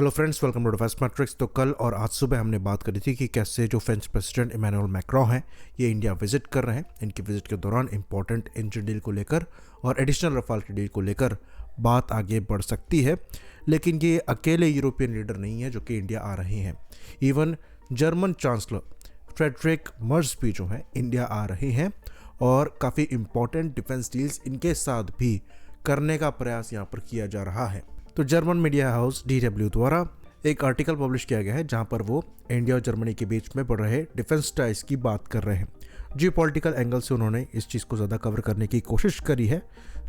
Hello friends, welcome to Defence Matrix. तो कल और आज सुबह हमने बात करी थी कि कैसे जो फ्रेंच प्रेसिडेंट इमैनुअल मैक्रों हैं ये इंडिया विजिट कर रहे हैं। इनके विजिट के दौरान इंपॉर्टेंट इंजन डील को लेकर और एडिशनल रफाल की डील को लेकर बात आगे बढ़ सकती है। लेकिन ये अकेले यूरोपियन लीडर नहीं है जो कि इंडिया आ रहे हैं। Even German chancellor Friedrich Merz भी जो है इंडिया आ रहे हैं और काफ़ी इंपॉर्टेंट डिफेंस डील्स इनके साथ भी करने का प्रयास यहाँ पर किया जा रहा है। तो जर्मन मीडिया हाउस DW द्वारा एक आर्टिकल पब्लिश किया गया है जहां पर वो इंडिया और जर्मनी के बीच में बढ़ रहे डिफेंस टाइज की बात कर रहे हैं। जियो पॉलिटिकल एंगल से उन्होंने इस चीज़ को ज़्यादा कवर करने की कोशिश करी है,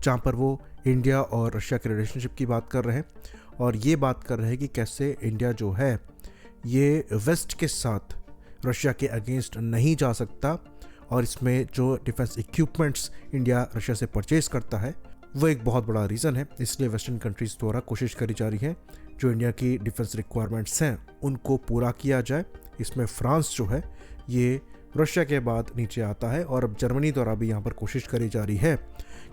जहां पर वो इंडिया और रशिया के रिलेशनशिप की बात कर रहे हैं और ये बात कर रहे हैं कि कैसे इंडिया जो है ये वेस्ट के साथ रशिया के अगेंस्ट नहीं जा सकता और इसमें जो डिफेंस इक्विपमेंट्स इंडिया रशिया से परचेज करता है वो एक बहुत बड़ा रीज़न है। इसलिए वेस्टर्न कंट्रीज़ द्वारा कोशिश करी जा रही है जो इंडिया की डिफेंस रिक्वायरमेंट्स हैं उनको पूरा किया जाए। इसमें फ्रांस जो है ये रशिया के बाद नीचे आता है और अब जर्मनी द्वारा भी यहाँ पर कोशिश करी जा रही है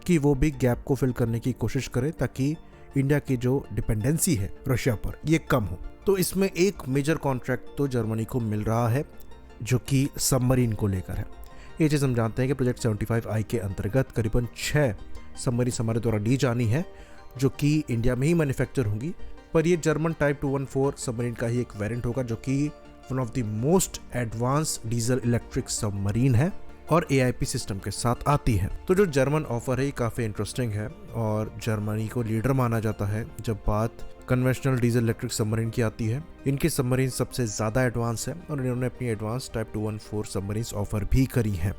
कि वो भी गैप को फिल करने की कोशिश करे ताकि इंडिया की जो डिपेंडेंसी है रशिया पर ये कम हो। तो इसमें एक मेजर कॉन्ट्रैक्ट तो जर्मनी को मिल रहा है जो कि सबमरीन को लेकर है। ये चीज़ हम जानते हैं कि प्रोजेक्ट 75I के अंतर्गत करीबन 6 सबमरीन हमारे द्वारा दी जानी है जो कि इंडिया में ही मैन्युफैक्चर होंगी। पर ये जर्मन टाइप 214 सबमरीन का ही एक वेरिएंट होगा जो कि one of the most advance diesel electric submarine है और AIP सिस्टम के साथ आती है। तो जो जर्मन ऑफर है ये काफ़ी इंटरेस्टिंग है और जर्मनी को लीडर माना जाता है जब बात कन्वेंशनल डीजल इलेक्ट्रिक सबमरीन की आती है। इनकी सबमरीन सबसे ज़्यादा एडवांस है और इन्होंने अपनी एडवांस टाइप 214 सबमरीन ऑफर भी करी है।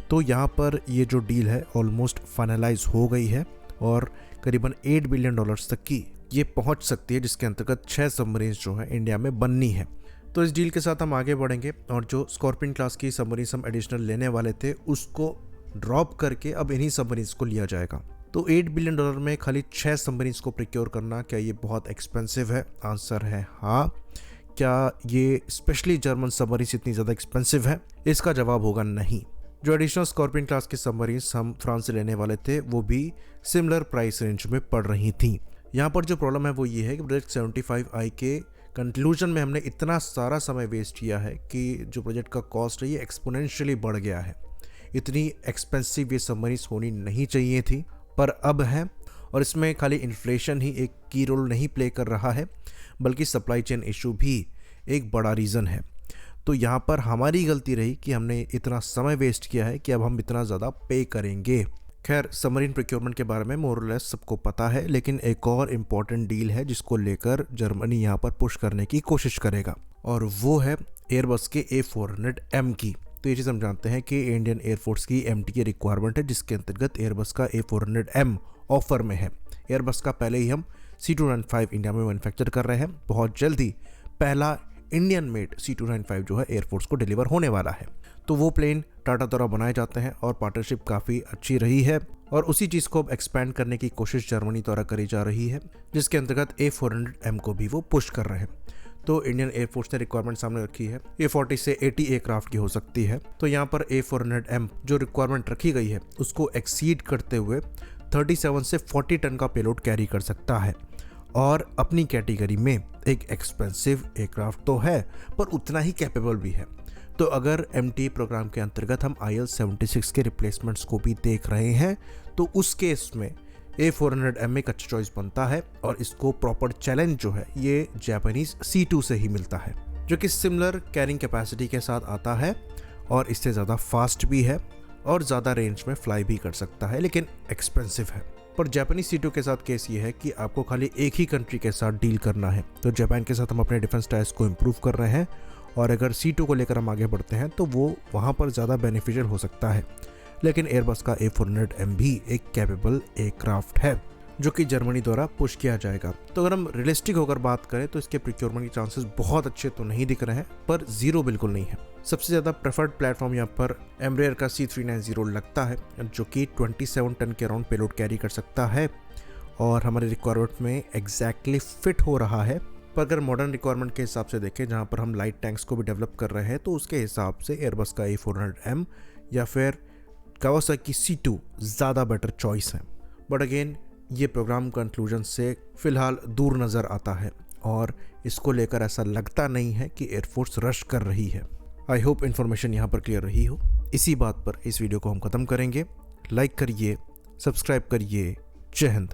तो यहाँ पर ये जो डील है ऑलमोस्ट फाइनलाइज हो गई है और करीबन $8 बिलियन तक की ये पहुँच सकती है, जिसके अंतर्गत 6 सबमरीन जो है इंडिया में बननी है। तो इस डील के साथ हम आगे बढ़ेंगे और जो स्कॉर्पियन क्लास की सबमरीन हम एडिशनल लेने वाले थे उसको ड्रॉप करके अब इन्हीं सबमरीन को लिया जाएगा। तो $8 बिलियन में खाली 6 सबमरीन को प्रिक्योर करना, क्या ये बहुत एक्सपेंसिव है? आंसर है हाँ। क्या ये स्पेशली जर्मन सबमरीन इतनी ज़्यादा एक्सपेंसिव है? इसका जवाब होगा नहीं। जो एडिशनल स्कॉर्पियन क्लास की सबमरीन्स हम फ्रांस से लेने वाले थे वो भी सिमिलर प्राइस रेंज में पड़ रही थी। यहाँ पर जो प्रॉब्लम है वो ये है कि प्रोजेक्ट 75I के कंक्लूजन में हमने इतना सारा समय वेस्ट किया है कि जो प्रोजेक्ट का कॉस्ट है ये एक्सपोनेंशियली बढ़ गया है। इतनी एक्सपेंसिव ये सबमरीन्स होनी नहीं चाहिए थी पर अब है और इसमें खाली इन्फ्लेशन ही एक की रोल नहीं प्ले कर रहा है बल्कि सप्लाई चेन इशू भी एक बड़ा रीज़न है। तो यहाँ पर हमारी गलती रही कि हमने इतना समय वेस्ट किया है कि अब हम इतना ज़्यादा पे करेंगे। खैर, सबमरीन प्रोक्योरमेंट के बारे में मोरलेस सबको पता है, लेकिन एक और इम्पॉर्टेंट डील है जिसको लेकर जर्मनी यहाँ पर पुश करने की कोशिश करेगा और वो है एयरबस के A400M की। तो ये चीज़ हम जानते हैं कि इंडियन एयरफोर्स की MT की रिक्वायरमेंट है जिसके अंतर्गत एयरबस का A400M ऑफर में है। एयरबस का पहले ही हम C295 इंडिया में मैन्युफैक्चर कर रहे हैं। बहुत जल्दी पहला इंडियन मेड C295 जो है एयरफोर्स को डिलीवर होने वाला है। तो वो प्लेन टाटा द्वारा बनाए जाते हैं और पार्टनरशिप काफ़ी अच्छी रही है और उसी चीज़ को अब एक्सपैंड करने की कोशिश जर्मनी द्वारा करी जा रही है जिसके अंतर्गत A400M को भी वो पुश कर रहे हैं। तो इंडियन एयरफोर्स ने रिक्वायरमेंट सामने रखी है A40 से 80 एयरक्राफ्ट की हो सकती है। तो यहाँ पर A400M जो रिक्वायरमेंट रखी गई है उसको एक्सीड करते हुए 37 से 40 टन का पेलोड कैरी कर सकता है और अपनी कैटेगरी में एक एक्सपेंसिव एयरक्राफ्ट तो है पर उतना ही कैपेबल भी है। तो अगर MT प्रोग्राम के अंतर्गत हम IL-76 के रिप्लेसमेंट्स को भी देख रहे हैं तो उस केस में A400M एक अच्छा चॉइस बनता है और इसको प्रॉपर चैलेंज जो है ये जापानीज C2 से ही मिलता है जो कि सिमिलर कैरिंग कैपेसिटी के साथ आता है और इससे ज़्यादा फास्ट भी है और ज़्यादा रेंज में फ्लाई भी कर सकता है, लेकिन एक्सपेंसिव है। पर जापानीज C2 के साथ केस ये है कि आपको खाली एक ही कंट्री के साथ डील करना है। तो जापान के साथ हम अपने डिफेंस टाइज को इम्प्रूव कर रहे हैं और अगर C2 को लेकर हम आगे बढ़ते हैं तो वो वहाँ पर ज़्यादा बेनिफिशियल हो सकता है। लेकिन एयरबस का A400M भी एक कैपेबल एयरक्राफ्ट है जो कि जर्मनी द्वारा पुश किया जाएगा। तो अगर हम रियलिस्टिक होकर बात करें तो इसके प्रोक्योरमेंट के चांसेस बहुत अच्छे तो नहीं दिख रहे हैं पर जीरो बिल्कुल नहीं है। सबसे ज़्यादा प्रेफर्ड प्लेटफॉर्म यहाँ पर एम्ब्रेयर का C390 लगता है जो कि 27 टन के अराउंड पेलोड कैरी कर सकता है और हमारे रिक्वायरमेंट में एग्जैक्टली फिट हो रहा है। पर अगर मॉडर्न रिक्वायरमेंट के हिसाब से देखें जहाँ पर हम लाइट टैंक्स को भी डेवलप कर रहे हैं तो उसके हिसाब से एयरबस का A400M या फिर कावासाकी C2 ज़्यादा बेटर चॉइस है। बट अगेन ये प्रोग्राम कंक्लूजन से फ़िलहाल दूर नज़र आता है और इसको लेकर ऐसा लगता नहीं है कि एयरफोर्स रश कर रही है। आई होप इन्फॉर्मेशन यहाँ पर क्लियर रही हो। इसी बात पर इस वीडियो को हम ख़त्म करेंगे। लाइक करिए, सब्सक्राइब करिए। जय हिंद।